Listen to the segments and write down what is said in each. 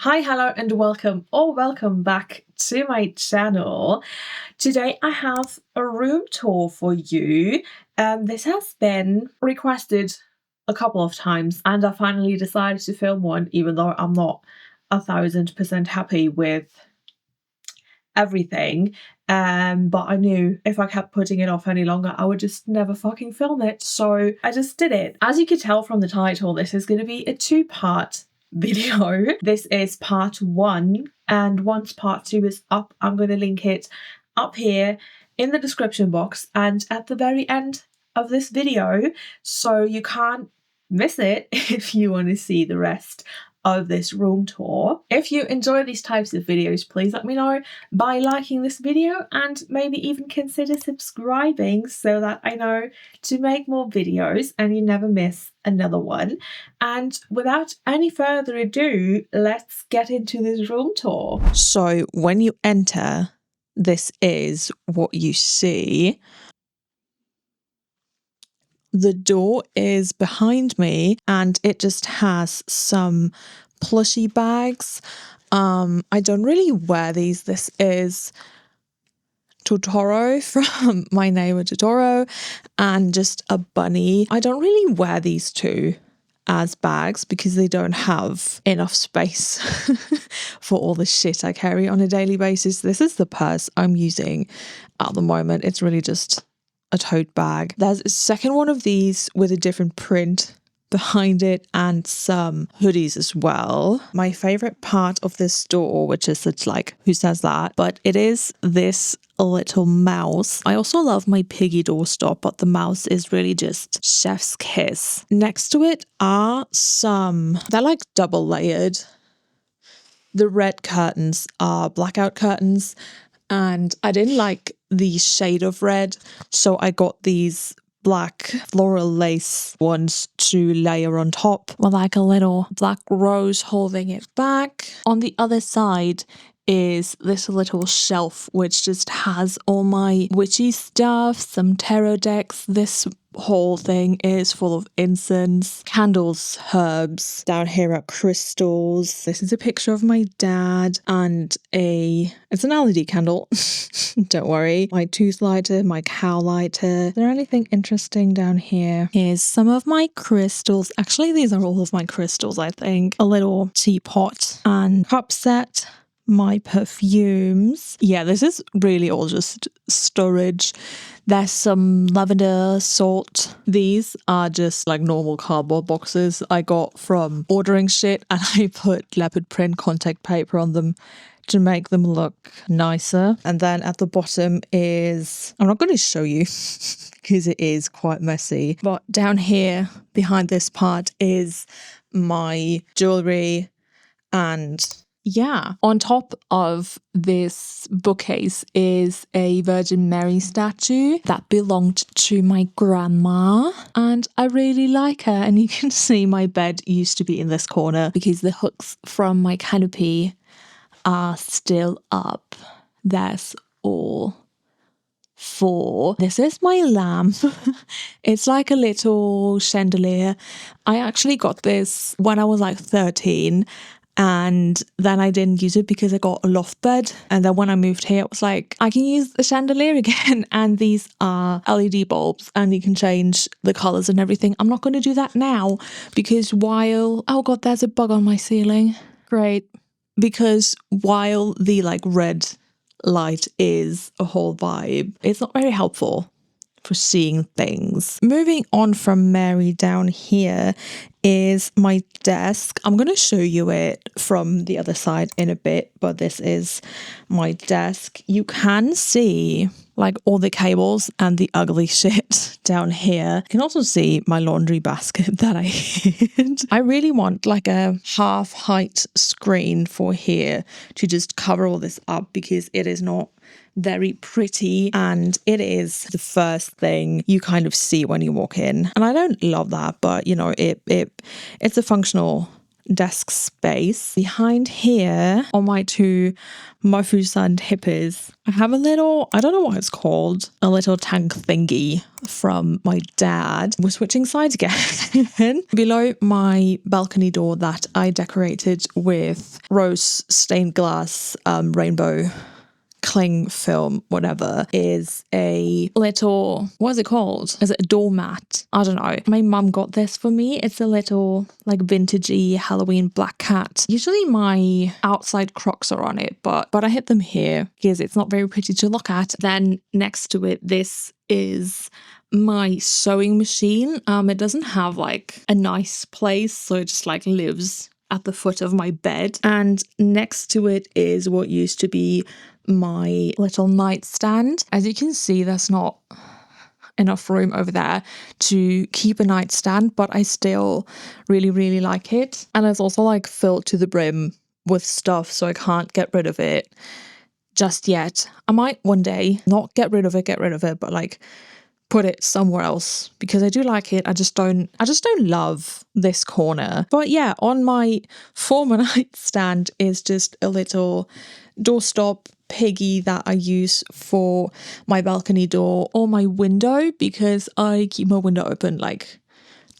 Hi, hello, and welcome or welcome back to my channel. Today I have a room tour for you. This has been requested a couple of times and I finally decided to film one, even though I'm not 1000% happy with everything. But I knew if I kept putting it off any longer, I would just never fucking film it. So I just did it. As you could tell from the title, this is going to be a two-part video. This is part 1, and once part 2 is up, I'm going to link it up here in the description box and at the very end of this video, so you can't miss it if you want to see the rest of this room tour. If you enjoy these types of videos, please let me know by liking this video and maybe even consider subscribing so that I know to make more videos and you never miss another one. And without any further ado, let's get into this room tour. So when you enter, this is what you see. The door is behind me and it just has some plushy bags. I don't really wear these. This is Totoro from My Neighbor Totoro and just a bunny. I don't really wear these two as bags because they don't have enough space for all the shit I carry on a daily basis. This is the purse I'm using at the moment. It's really just a tote bag. There's a second one of these with a different print behind it and some hoodies as well. My favorite part of this store, which is such like, who says that, but it is this little mouse. I also love my piggy doorstop, but the mouse is really just chef's kiss. Next to it are they're like double layered. The red curtains are blackout curtains and I didn't like the shade of red, so I got these black floral lace ones to layer on top with like a little black rose holding it back. On the other side is this little shelf which just has all my witchy stuff, some tarot decks. This whole thing is full of incense, candles, herbs. Down here are crystals. This is a picture of my dad and it's an LED candle. Don't worry. My tooth lighter, my cow lighter. Is there anything interesting down here? Here's some of my crystals. Actually, these are all of my crystals, I think. A little teapot and cup set. My perfumes. Yeah, this is really all just storage. There's some lavender salt. These are just like normal cardboard boxes I got from ordering shit and I put leopard print contact paper on them to make them look nicer. And then at the bottom is, I'm not going to show you because it is quite messy, but down here behind this part is my jewelry. And yeah, on top of this bookcase is a Virgin Mary statue that belonged to my grandma and I really like her. And you can see my bed used to be in this corner because the hooks from my canopy are still up. That's all for. This is my lamp. It's like a little chandelier. I actually got this when I was like 13 and then I didn't use it because I got a loft bed, and then when I moved here it was like I can use the chandelier again. And these are LED bulbs and you can change the colors and everything. I'm not going to do that now because while, oh god, there's a bug on my ceiling. Great. Because while the like red light is a whole vibe, it's not very helpful for seeing things. Moving on from Mary, down here is my desk. I'm going to show you it from the other side in a bit, but this is my desk. You can see like all the cables and the ugly shit down here. You can also see my laundry basket that I hid. I really want like a half height screen for here to just cover all this up because it is not very pretty and it is the first thing you kind of see when you walk in, and I don't love that, but you know, it's a functional desk space. Behind here on my two Mofusand hippies, I have a little, I don't know what it's called, a little tank thingy from my dad. We're switching sides again. Below my balcony door that I decorated with rose stained glass rainbow cling film, whatever, is a little, what is it called? Is it a doormat? I don't know. My mum got this for me. It's a little like vintagey Halloween black cat. Usually my outside Crocs are on it, but I hid them here because it's not very pretty to look at. Then next to it, this is my sewing machine. It doesn't have like a nice place, so it just like lives at the foot of my bed. And next to it is what used to be my little nightstand. As you can see, there's not enough room over there to keep a nightstand, but I still really like it. And it's also like filled to the brim with stuff, so I can't get rid of it just yet. I might one day not get rid of it, but like put it somewhere else because I do like it. I just don't love this corner. But yeah, on my former nightstand is just a little doorstop piggy that I use for my balcony door or my window because I keep my window open like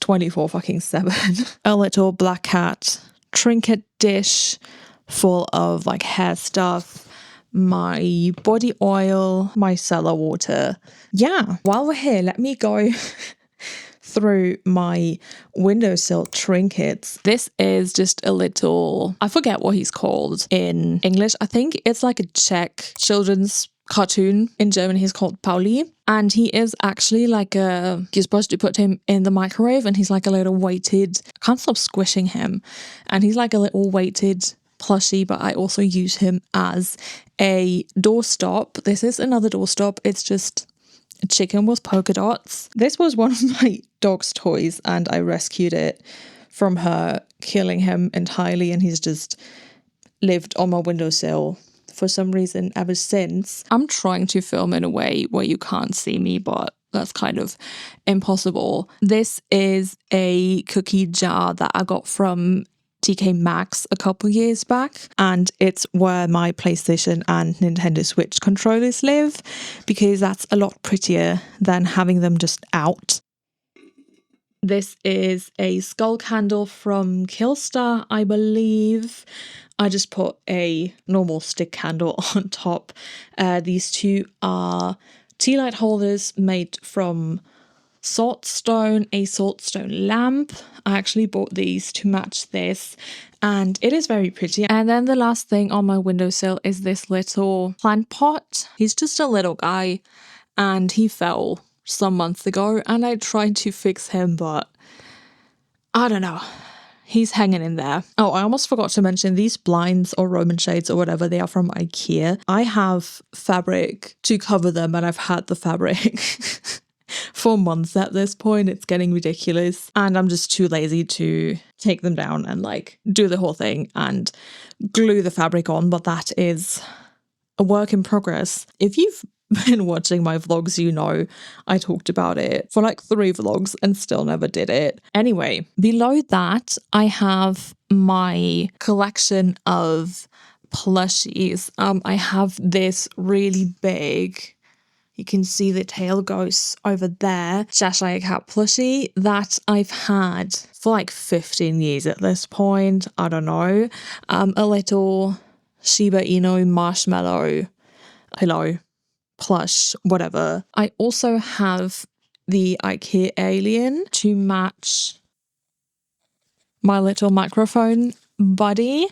24/7. A little black cat trinket dish full of like hair stuff, my body oil, my cellar water. Yeah, while we're here, let me go through my windowsill trinkets. This is just a little, I forget what he's called in English. I think it's like a Czech children's cartoon. In German, he's called Pauli. And he is actually like you're supposed to put him in the microwave and he's like a little weighted, I can't stop squishing him. And he's like a little weighted plushie, but I also use him as a doorstop. This is another doorstop. It's just a chicken with polka dots. This was one of my dog's toys and I rescued it from her killing him entirely, and he's just lived on my windowsill for some reason ever since. I'm trying to film in a way where you can't see me, but that's kind of impossible. This is a cookie jar that I got from TK Maxx a couple years back, and it's where my PlayStation and Nintendo Switch controllers live because that's a lot prettier than having them just out. This is a skull candle from Killstar, I believe. I just put a normal stick candle on top. These two are tea light holders made from saltstone, a saltstone lamp. I actually bought these to match this and it is very pretty. And then the last thing on my windowsill is this little plant pot. He's just a little guy and he fell some months ago and I tried to fix him, but I don't know. He's hanging in there. Oh, I almost forgot to mention these blinds or Roman shades or whatever, they are from IKEA. I have fabric to cover them and I've had the fabric for months at this point. It's getting ridiculous and I'm just too lazy to take them down and like do the whole thing and glue the fabric on, but that is a work in progress. If you've been watching my vlogs, you know I talked about it for like 3 vlogs and still never did it. Anyway, below that I have my collection of plushies. I have this really big, you can see the tail goes over there, Cheshire Cat plushie that I've had for like 15 years at this point. I don't know. A little Shiba Inu marshmallow pillow plush, whatever. I also have the IKEA alien to match my little microphone buddy.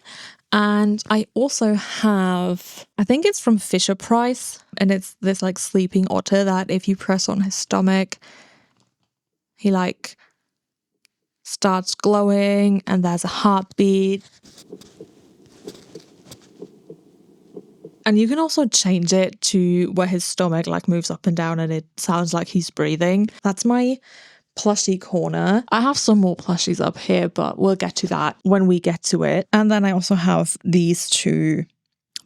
And I also have, I think it's from Fisher Price, and it's this like sleeping otter that if you press on his stomach, he like starts glowing and there's a heartbeat. And you can also change it to where his stomach like moves up and down and it sounds like he's breathing. That's my plushie corner. I have some more plushies up here, but we'll get to that when we get to it. And then I also have these 2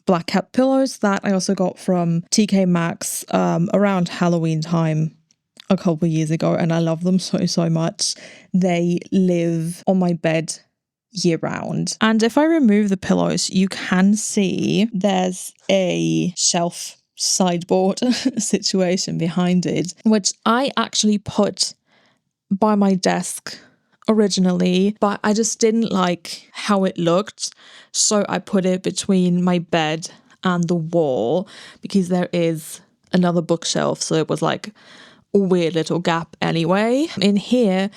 black cat pillows that I also got from TK Maxx around Halloween time a couple years ago, and I love them so much. They live on my bed year round. And if I remove the pillows, you can see there's a shelf sideboard situation behind it, which I actually put by my desk originally, but I just didn't like how it looked, so I put it between my bed and the wall because there is another bookshelf, so it was like a weird little gap anyway. In here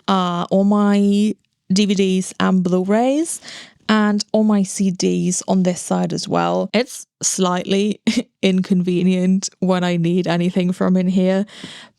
are all my DVDs and Blu-rays and all my CDs on this side as well. It's slightly inconvenient when I need anything from in here,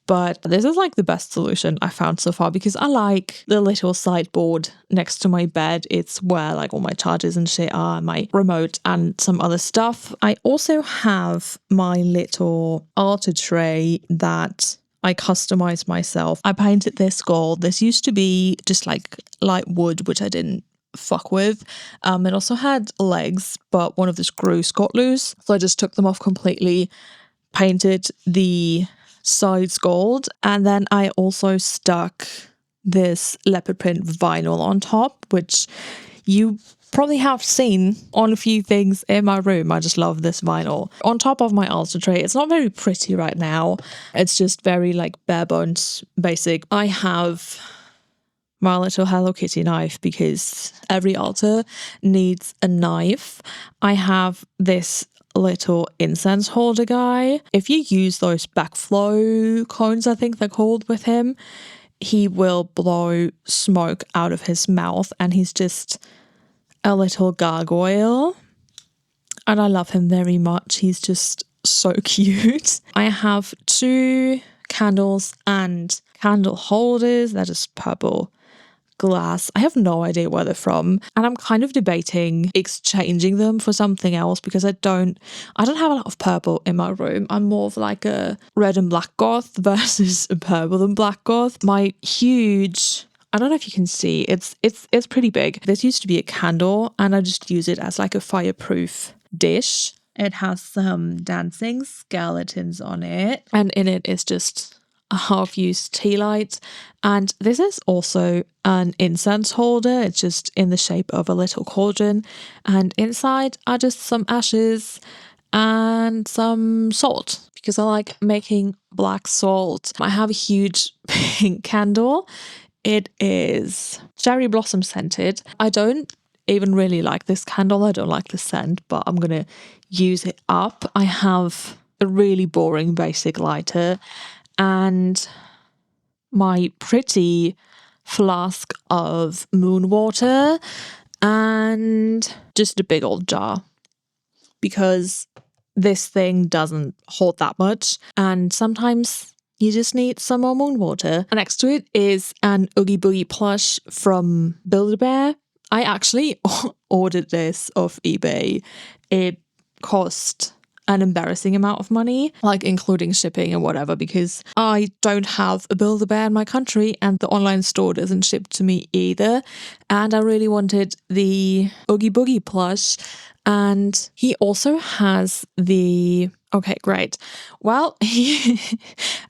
but this is like the best solution I found so far because I like the little sideboard next to my bed. It's where like all my chargers and shit are, my remote and some other stuff. I also have my little altar tray that I customized myself. I painted this gold. This used to be just like light wood, which I didn't fuck with. It also had legs, but one of the screws got loose, so I just took them off completely, painted the sides gold, and then I also stuck this leopard print vinyl on top, which you probably have seen on a few things in my room. I just love this vinyl. On top of my altar tray, it's not very pretty right now. It's just very like bare bones basic. I have my little Hello Kitty knife because every altar needs a knife. I have this little incense holder guy. If you use those backflow cones, I think they're called, with him, he will blow smoke out of his mouth and he's just a little gargoyle, and I love him very much. He's just so cute. I have 2 candles and candle holders. They're just purple glass. I have no idea where they're from, and I'm kind of debating exchanging them for something else because I don't have a lot of purple in my room. I'm more of like a red and black goth versus a purple and black goth. My huge, I don't know if you can see, it's pretty big. This used to be a candle and I just use it as like a fireproof dish. It has some dancing skeletons on it, and in it is just a half-used tea light. And this is also an incense holder. It's just in the shape of a little cauldron, and inside are just some ashes and some salt because I like making black salt. I have a huge pink candle. It is cherry blossom scented. I don't even really like this candle. I don't like the scent, but I'm gonna use it up. I have a really boring basic lighter and my pretty flask of moon water and just a big old jar because this thing doesn't hold that much and sometimes you just need some more moon water. And next to it is an Oogie Boogie plush from Build-A-Bear. I actually ordered this off eBay. It cost an embarrassing amount of money, like including shipping and whatever, because I don't have a Build-A-Bear in my country and the online store doesn't ship to me either. And I really wanted the Oogie Boogie plush. And he also has the... Okay, great. Well,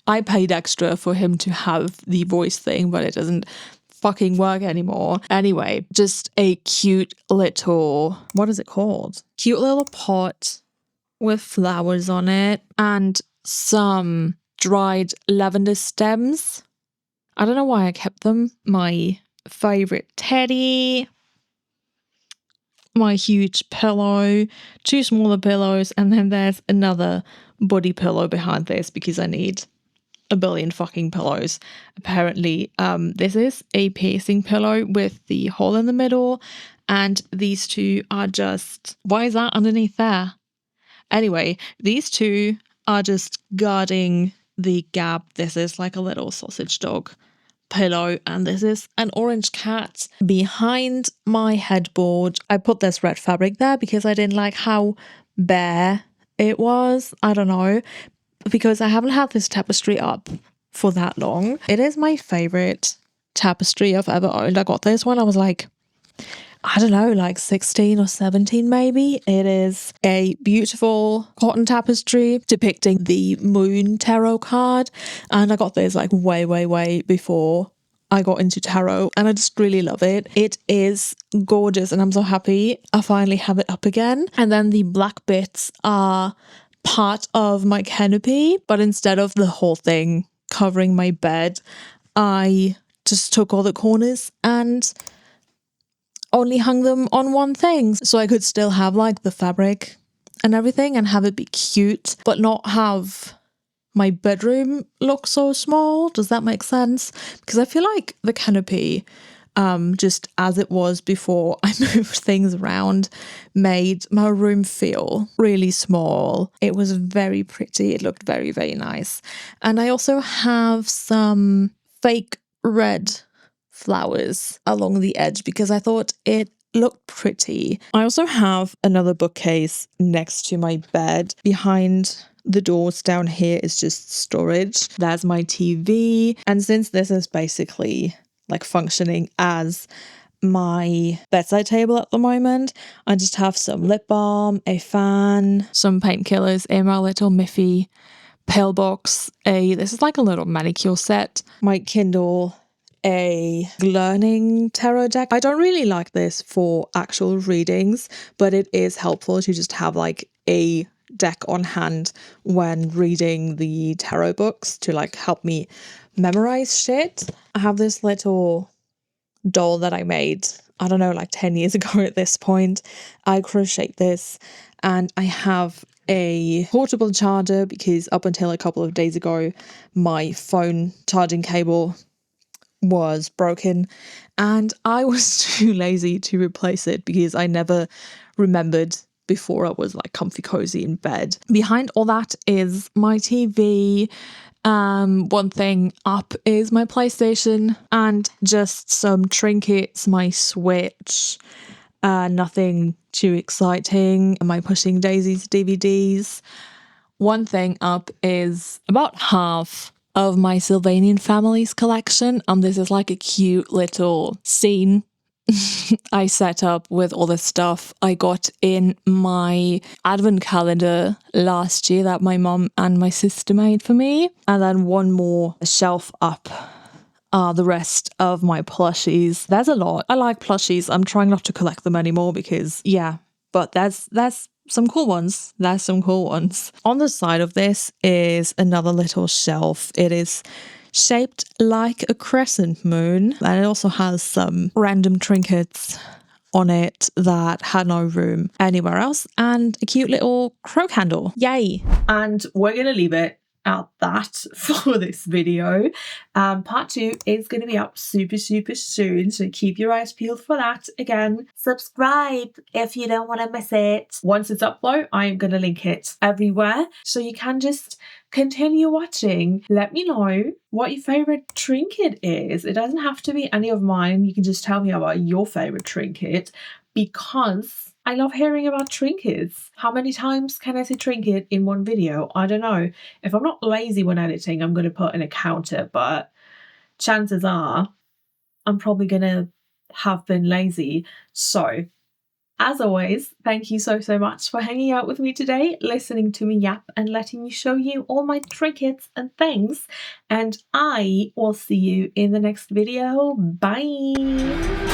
I paid extra for him to have the voice thing, but it doesn't fucking work anymore. Anyway, just a cute little... What is it called? Cute little pot with flowers on it and some dried lavender stems. I don't know why I kept them. My favorite teddy, my huge pillow, 2 smaller pillows, and then there's another body pillow behind this because I need a billion fucking pillows. Apparently, this is a piercing pillow with the hole in the middle, and these 2 are just... Why is that underneath there? Anyway, these 2 are just guarding the gap. This is like a little sausage dog pillow, and this is an orange cat. Behind my headboard, I put this red fabric there because I didn't like how bare it was. I don't know, because I haven't had this tapestry up for that long. It is my favorite tapestry I've ever owned. I got this when I was like, I don't know, like 16 or 17 maybe. It is a beautiful cotton tapestry depicting the moon tarot card, and I got this like way before I got into tarot, and I just really love it. It is gorgeous, and I'm so happy I finally have it up again. And then the black bits are part of my canopy, but instead of the whole thing covering my bed, I just took all the corners and only hung them on one thing, so I could still have like the fabric and everything and have it be cute, but not have my bedroom look so small. Does that make sense? Because I feel like the canopy, just as it was before I moved things around, made my room feel really small. It was very pretty. It looked very, very nice. And I also have some fake red flowers along the edge because I thought it looked pretty. I also have another bookcase next to my bed. Behind the doors down here is just storage. There's my TV. And since this is basically like functioning as my bedside table at the moment, I just have some lip balm, a fan, some painkillers in my little Miffy pill box. This is like a little manicure set, my Kindle, a learning tarot deck. I don't really like this for actual readings, but it is helpful to just have like a deck on hand when reading the tarot books to like help me memorize shit. I have this little doll that I made, I don't know, like 10 years ago at this point. I crocheted this, and I have a portable charger because up until a couple of days ago my phone charging cable was broken and I was too lazy to replace it because I never remembered before I was like comfy cozy in bed. Behind all that is my TV. One thing up is my PlayStation and just some trinkets, my Switch, nothing too exciting, my Pushing Daisies DVDs. One thing up is about half of my Sylvanian Families collection. This is like a cute little scene I set up with all the stuff I got in my advent calendar last year that my mum and my sister made for me. And then one more shelf up are the rest of my plushies. There's a lot. I like plushies. I'm trying not to collect them anymore because, yeah, but there's some cool ones. There's some cool ones. On the side of this is another little shelf. It is shaped like a crescent moon, and it also has some random trinkets on it that had no room anywhere else, and a cute little crow candle. Yay! And we're gonna leave it at that for this video. Part 2 is going to be up super soon, so keep your eyes peeled for that. Again, subscribe if you don't want to miss it. Once it's up though, I'm going to link it everywhere so you can just continue watching. Let me know what your favorite trinket is. It doesn't have to be any of mine. You can just tell me about your favorite trinket, because I love hearing about trinkets. How many times can I say trinket in one video? I don't know. If I'm not lazy when editing, I'm going to put in a counter, but chances are I'm probably going to have been lazy. So, as always, thank you so much for hanging out with me today, listening to me yap and letting me show you all my trinkets and things. And I will see you in the next video. Bye!